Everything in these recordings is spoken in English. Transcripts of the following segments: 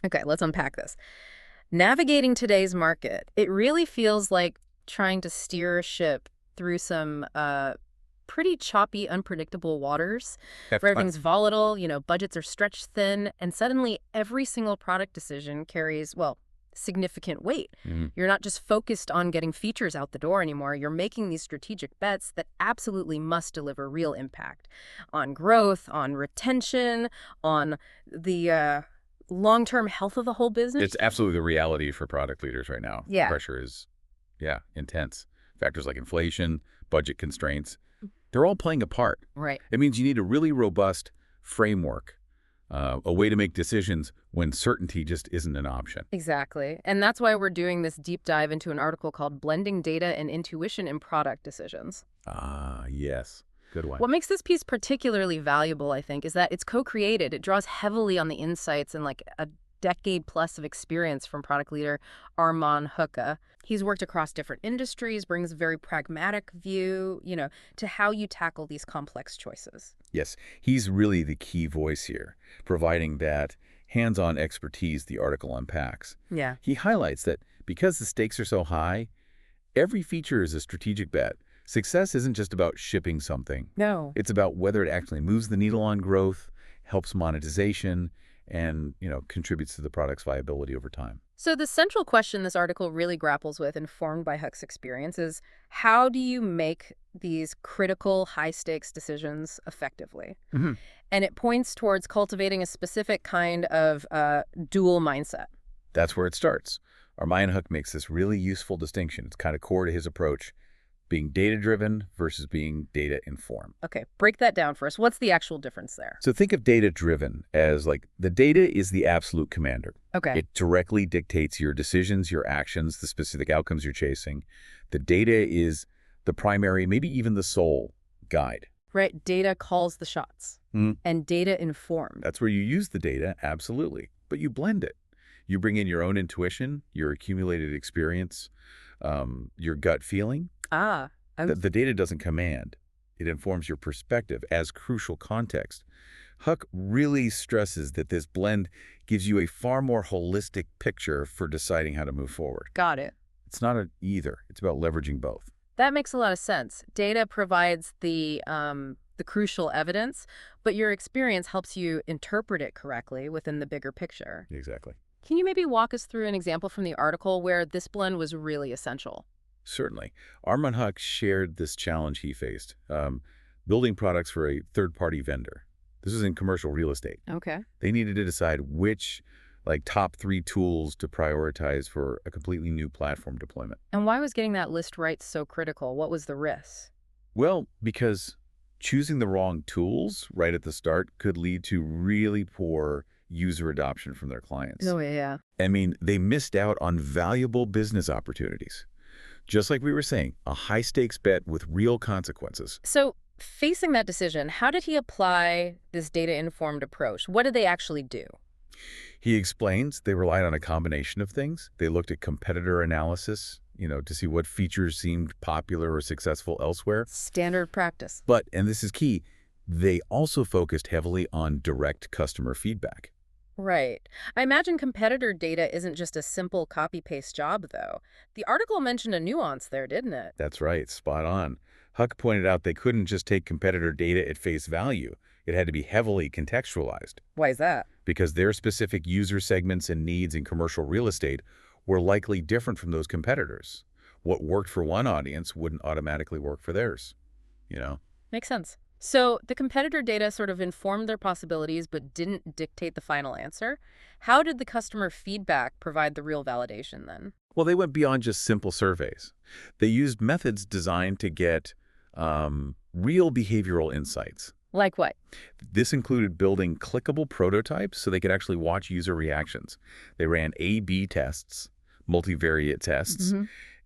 Okay, let's unpack this. Navigating today's market, it really feels like trying to steer a ship through some pretty choppy, unpredictable waters Have where fun. everything's volatile, budgets are stretched thin, and suddenly every single product decision carries, well, significant weight. Mhm. You're not just focused on getting features out the door anymore. You're making these strategic bets that absolutely must deliver real impact on growth, on retention, on the long-term health of the whole business. It's absolutely the reality for product leaders right now. The Yeah. pressure is, yeah, intense. Factors like inflation, budget constraints, they're all playing a part. Right. It means you need a really robust framework, a way to make decisions when certainty just isn't an option. Exactly. And that's why we're doing this deep dive into an article called Blending Data and Intuition in Product Decisions. Ah, yes. Good one. What makes this piece particularly valuable, I think, is that it's co-created. It draws heavily on the insights and like a decade plus of experience from product leader Armaan Huq. He's worked across different industries, brings a very pragmatic view, to how you tackle these complex choices. Yes, he's really the key voice here, providing that hands-on expertise the article unpacks. Yeah. He highlights that because the stakes are so high, every feature is a strategic bet. Success isn't just about shipping something. No. It's about whether it actually moves the needle on growth, helps monetization, and, contributes to the product's viability over time. So the central question this article really grapples with, informed by Huck's experience, is how do you make these critical, high-stakes decisions effectively? Mhm. And it points towards cultivating a specific kind of dual mindset. That's where it starts. Armaan Huq makes this really useful distinction. It's kind of core to his approach, being data-driven versus being data-informed. Okay, break that down for us. What's the actual difference there? So think of data-driven as like the data is the absolute commander. Okay. It directly dictates your decisions, your actions, the specific outcomes you're chasing. The data is the primary, maybe even the sole guide. Right, data calls the shots. And data informed. That's where you use the data, absolutely. But you blend it. You bring in your own intuition, your accumulated experience, your gut feeling. The data doesn't command. It informs your perspective as crucial context. Huq really stresses that this blend gives you a far more holistic picture for deciding how to move forward. Got it. It's not an either. It's about leveraging both. That makes a lot of sense. Data provides the crucial evidence, but your experience helps you interpret it correctly within the bigger picture. Exactly. Can you maybe walk us through an example from the article where this blend was really essential? Certainly. Armaan Huq shared this challenge he faced, building products for a third-party vendor. This was in commercial real estate. Okay. They needed to decide which top 3 tools to prioritize for a completely new platform deployment. And why was getting that list right so critical? What was the risk? Well, because choosing the wrong tools right at the start could lead to really poor user adoption from their clients. Oh, yeah. I mean, they missed out on valuable business opportunities. Just like we were saying, a high-stakes bet with real consequences. So facing that decision, how did he apply this data-informed approach? What did they actually do? He explains they relied on a combination of things. They looked at competitor analysis, to see what features seemed popular or successful elsewhere. Standard practice. But, and this is key, they also focused heavily on direct customer feedback. Right. I imagine competitor data isn't just a simple copy-paste job, though. The article mentioned a nuance there, didn't it? That's right, spot on. Huq pointed out they couldn't just take competitor data at face value. It had to be heavily contextualized. Why is that? Because their specific user segments and needs in commercial real estate were likely different from those competitors. What worked for one audience wouldn't automatically work for theirs, Makes sense. So the competitor data sort of informed their possibilities but didn't dictate the final answer. How did the customer feedback provide the real validation then? Well, they went beyond just simple surveys. They used methods designed to get real behavioral insights. Like what? This included building clickable prototypes so they could actually watch user reactions. They ran A/B tests, multivariate tests,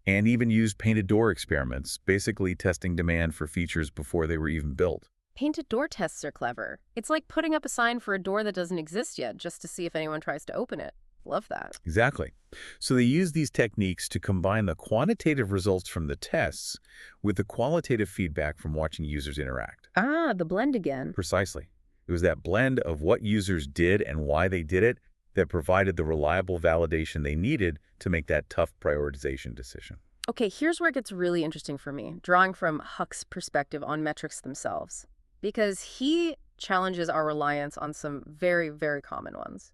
and even used painted door experiments, basically testing demand for features before they were even built. Painted door tests are clever. It's like putting up a sign for a door that doesn't exist yet just to see if anyone tries to open it. Love that. Exactly. So they used these techniques to combine the quantitative results from the tests with the qualitative feedback from watching users interact. Ah, the blend again. Precisely. It was that blend of what users did and why they did it that provided the reliable validation they needed to make that tough prioritization decision. Okay, here's where it gets really interesting for me, drawing from Huq's perspective on metrics themselves, because he challenges our reliance on some very, very common ones.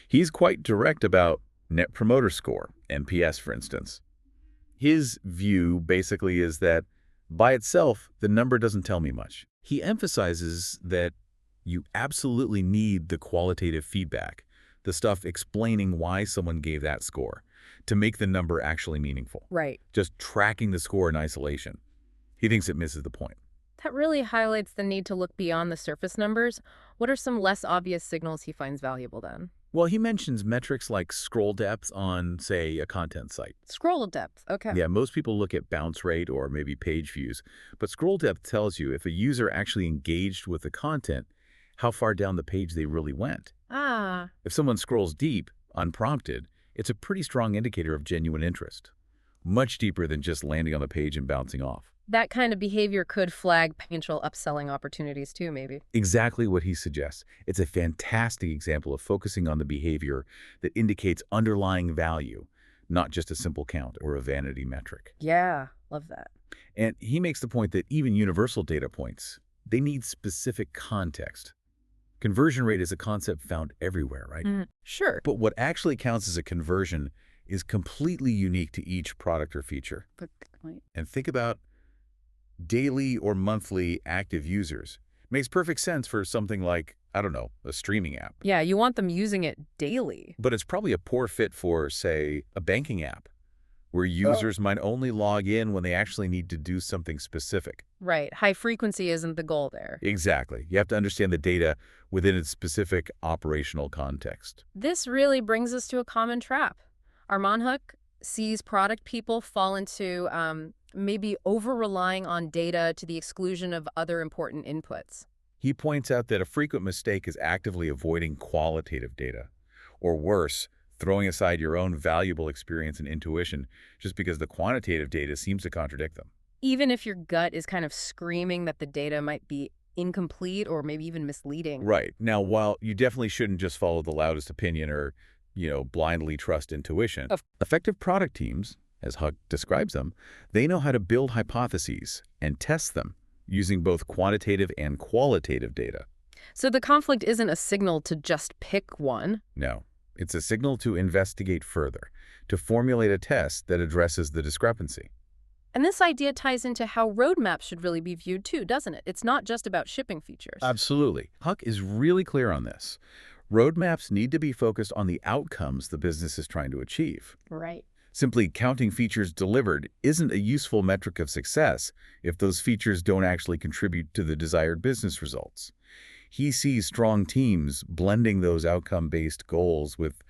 He's quite direct about Net Promoter Score, NPS, for instance. His view basically is that by itself, the number doesn't tell me much. He emphasizes that you absolutely need the qualitative feedback, the stuff explaining why someone gave that score, to make the number actually meaningful. Right. Just tracking the score in isolation. He thinks it misses the point. That really highlights the need to look beyond the surface numbers. What are some less obvious signals he finds valuable then? Well, he mentions metrics like scroll depth on, say, a content site. Scroll depth, okay. Yeah, most people look at bounce rate or maybe page views, but scroll depth tells you if a user actually engaged with the content, how far down the page they really went. Ah. If someone scrolls deep, unprompted, it's a pretty strong indicator of genuine interest. Much deeper than just landing on the page and bouncing off. That kind of behavior could flag potential upselling opportunities too, maybe. Exactly what he suggests. It's a fantastic example of focusing on the behavior that indicates underlying value, not just a simple count or a vanity metric. Yeah, love that. And he makes the point that even universal data points, they need specific context. Conversion rate is a concept found everywhere, right? Sure. But what actually counts as a conversion is completely unique to each product or feature. Good point. And think about daily or monthly active users. Makes perfect sense for something like, I don't know, a streaming app. Yeah, you want them using it daily. But it's probably a poor fit for, say, a banking app, where users might only log in when they actually need to do something specific. Right. High frequency isn't the goal there. Exactly. You have to understand the data within its specific operational context. This really brings us to a common trap. Armaan Huq sees product people fall into maybe over-relying on data to the exclusion of other important inputs. He points out that a frequent mistake is actively avoiding qualitative data, or worse, throwing aside your own valuable experience and intuition just because the quantitative data seems to contradict them. Even if your gut is kind of screaming that the data might be incomplete or maybe even misleading. Right. Now, while you definitely shouldn't just follow the loudest opinion or, blindly trust intuition, effective product teams, as Huq describes them, they know how to build hypotheses and test them using both quantitative and qualitative data. So the conflict isn't a signal to just pick one. No. It's a signal to investigate further, to formulate a test that addresses the discrepancy. And this idea ties into how roadmaps should really be viewed too, doesn't it? It's not just about shipping features. Absolutely. Huq is really clear on this. Roadmaps need to be focused on the outcomes the business is trying to achieve. Right. Simply counting features delivered isn't a useful metric of success if those features don't actually contribute to the desired business results. He sees strong teams blending those outcome-based goals with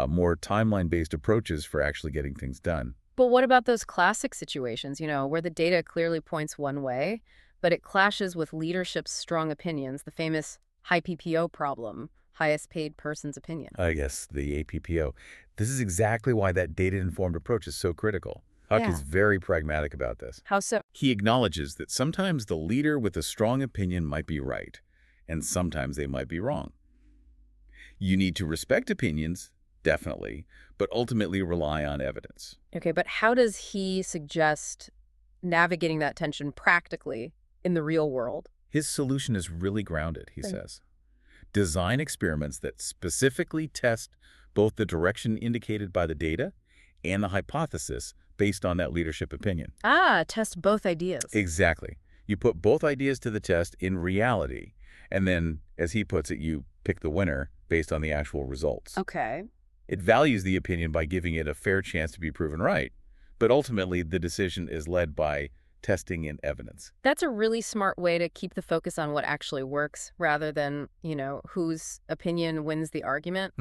more timeline-based approaches for actually getting things done. But what about those classic situations, where the data clearly points one way, but it clashes with leadership's strong opinions, the famous high PPO problem, highest paid person's opinion? Yes, the APPO. This is exactly why that data-informed approach is so critical. Huq is very pragmatic about this. How so? He acknowledges that sometimes the leader with a strong opinion might be right, and sometimes they might be wrong. You need to respect opinions, definitely, but ultimately rely on evidence. Okay, but how does he suggest navigating that tension practically in the real world? His solution is really grounded, he says. Design experiments that specifically test both the direction indicated by the data and the hypothesis based on that leadership opinion. Test both ideas. Exactly. You put both ideas to the test in reality, and then, as he puts it, you pick the winner based on the actual results. Okay. It values the opinion by giving it a fair chance to be proven right, but ultimately the decision is led by testing and evidence. That's a really smart way to keep the focus on what actually works rather than, whose opinion wins the argument.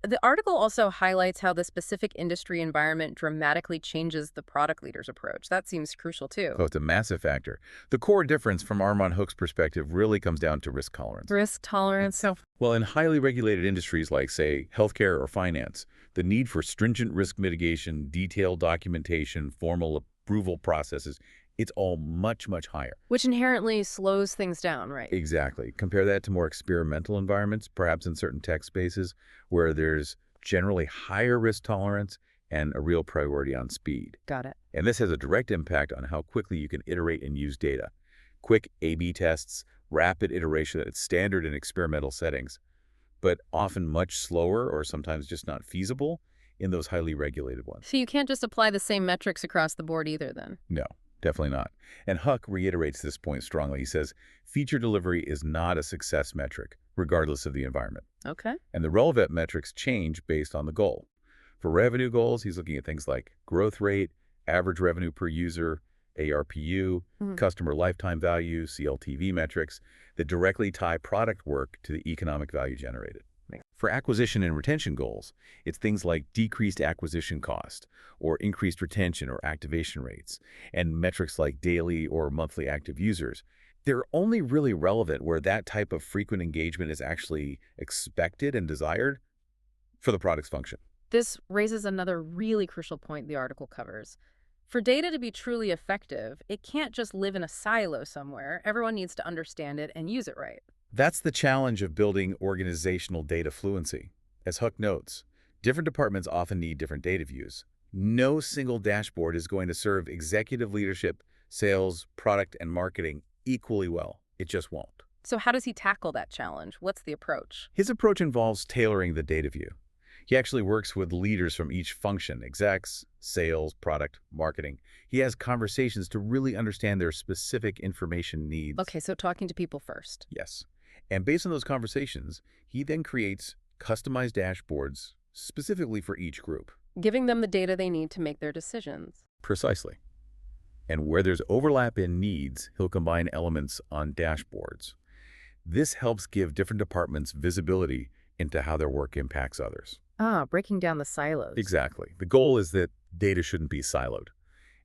The article also highlights how the specific industry environment dramatically changes the product leader's approach. That seems crucial too. Oh, it's a massive factor. The core difference from Armaan Huq's perspective really comes down to risk tolerance. Risk tolerance? Well, in highly regulated industries like, say, healthcare or finance, the need for stringent risk mitigation, detailed documentation, formal approval processes It's all much, much higher. Which inherently slows things down, right? Exactly. Compare that to more experimental environments, perhaps in certain tech spaces, where there's generally higher risk tolerance and a real priority on speed. Got it. And this has a direct impact on how quickly you can iterate and use data. Quick A/B tests, rapid iteration that's standard in experimental settings, but often much slower or sometimes just not feasible in those highly regulated ones. So you can't just apply the same metrics across the board either then? No, definitely not. And Huq reiterates this point strongly. He says, feature delivery is not a success metric, regardless of the environment. Okay. And the relevant metrics change based on the goal. For revenue goals, he's looking at things like growth rate, average revenue per user, ARPU, customer lifetime value, CLTV metrics that directly tie product work to the economic value generated. For acquisition and retention goals, it's things like decreased acquisition cost or increased retention or activation rates, and metrics like daily or monthly active users. They're only really relevant where that type of frequent engagement is actually expected and desired for the product's function. This raises another really crucial point the article covers. For data to be truly effective, it can't just live in a silo somewhere. Everyone needs to understand it and use it right. That's the challenge of building organizational data fluency. As Huq notes, different departments often need different data views. No single dashboard is going to serve executive leadership, sales, product, and marketing equally well. It just won't. So how does he tackle that challenge? What's the approach? His approach involves tailoring the data view. He actually works with leaders from each function, execs, sales, product, marketing. He has conversations to really understand their specific information needs. Okay, so talking to people first. Yes. And based on those conversations, he then creates customized dashboards specifically for each group. Giving them the data they need to make their decisions. Precisely. And where there's overlap in needs, he'll combine elements on dashboards. This helps give different departments visibility into how their work impacts others. Breaking down the silos. Exactly. The goal is that data shouldn't be siloed.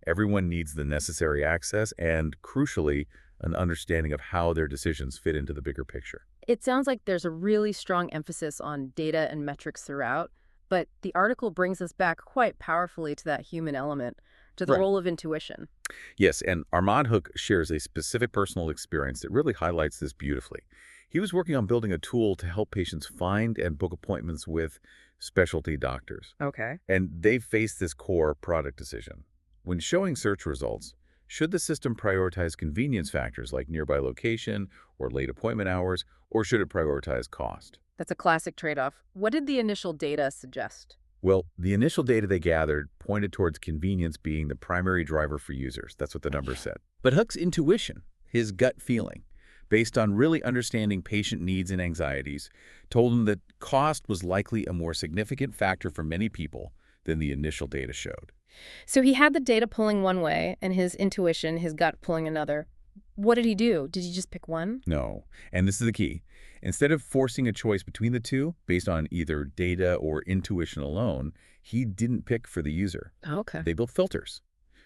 Everyone needs the necessary access and, crucially, an understanding of how their decisions fit into the bigger picture. It sounds like there's a really strong emphasis on data and metrics throughout, but the article brings us back quite powerfully to that human element, to the role of intuition. Yes, and Armaan Huq shares a specific personal experience that really highlights this beautifully. He was working on building a tool to help patients find and book appointments with specialty doctors. Okay. And they faced this core product decision. When showing search results, should the system prioritize convenience factors like nearby location or late appointment hours, or should it prioritize cost? That's a classic trade-off. What did the initial data suggest? Well, the initial data they gathered pointed towards convenience being the primary driver for users. That's what the numbers said. But Huq's intuition, his gut feeling, based on really understanding patient needs and anxieties, told him that cost was likely a more significant factor for many people than the initial data showed. So he had the data pulling one way and his intuition, his gut pulling another. What did he do? Did he just pick one? No, and this is the key. Instead of forcing a choice between the two based on either data or intuition alone, he didn't pick for the user. Okay. They built filters.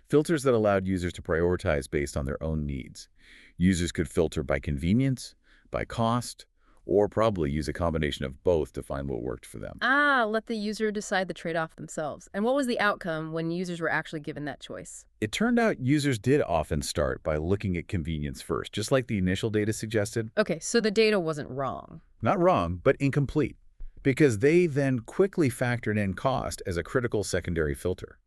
Filters that allowed users to prioritize based on their own needs. Users could filter by convenience, by cost, or probably use a combination of both to find what worked for them. Let the user decide the trade-off themselves. And what was the outcome when users were actually given that choice? It turned out users did often start by looking at convenience first, just like the initial data suggested. Okay, so the data wasn't wrong. Not wrong, but incomplete, because they then quickly factored in cost as a critical secondary filter.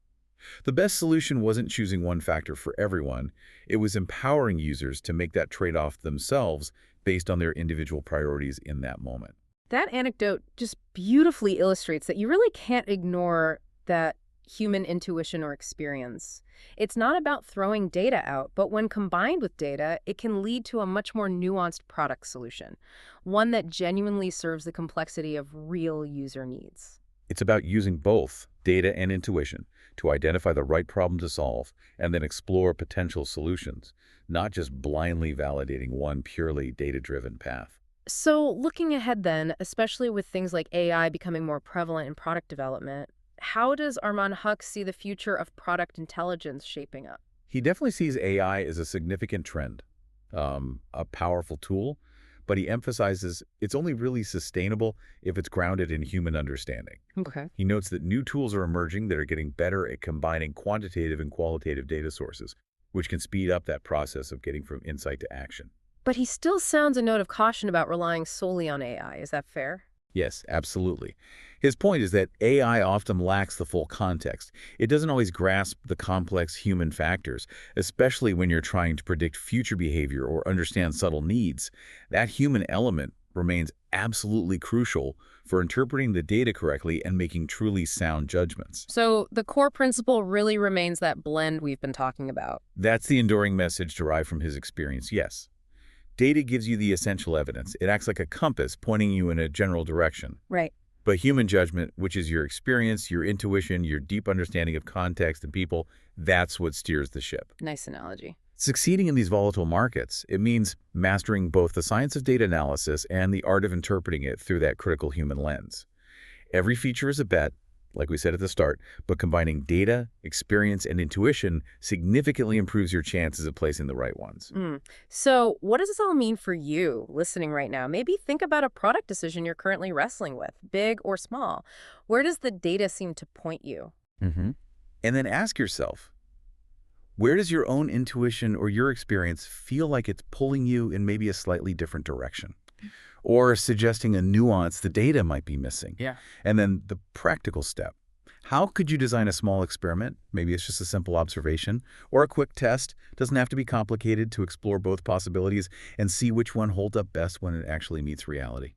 The best solution wasn't choosing one factor for everyone. It was empowering users to make that trade-off themselves based on their individual priorities in that moment. That anecdote just beautifully illustrates that you really can't ignore that human intuition or experience. It's not about throwing data out, but when combined with data, it can lead to a much more nuanced product solution, one that genuinely serves the complexity of real user needs. It's about using both data and intuition to identify the right problem to solve and then explore potential solutions, not just blindly validating one purely data-driven path. So looking ahead then, especially with things like AI becoming more prevalent in product development, how does Armaan Huq see the future of product intelligence shaping up? He definitely sees AI as a significant trend, a powerful tool, but he emphasizes it's only really sustainable if it's grounded in human understanding. Okay. He notes that new tools are emerging that are getting better at combining quantitative and qualitative data sources, which can speed up that process of getting from insight to action. But he still sounds a note of caution about relying solely on AI. Is that fair? Yes, absolutely. His point is that AI often lacks the full context. It doesn't always grasp the complex human factors, especially when you're trying to predict future behavior or understand subtle needs. That human element remains absolutely crucial for interpreting the data correctly and making truly sound judgments. So the core principle really remains that blend we've been talking about. That's the enduring message derived from his experience, yes. Data gives you the essential evidence. It acts like a compass pointing you in a general direction. Right. But human judgment, which is your experience, your intuition, your deep understanding of context and people, that's what steers the ship. Nice analogy. Succeeding in these volatile markets, it means mastering both the science of data analysis and the art of interpreting it through that critical human lens. Every feature is a bet, like we said at the start, but combining data, experience, and intuition significantly improves your chances of placing the right ones. So what does this all mean for you listening right now? Maybe think about a product decision you're currently wrestling with, big or small. Where does the data seem to point you? And then ask yourself, where does your own intuition or your experience feel like it's pulling you in maybe a slightly different direction? Or suggesting a nuance the data might be missing? Yeah. And then the practical step. How could you design a small experiment? Maybe it's just a simple observation or a quick test. Doesn't have to be complicated to explore both possibilities and see which one holds up best when it actually meets reality.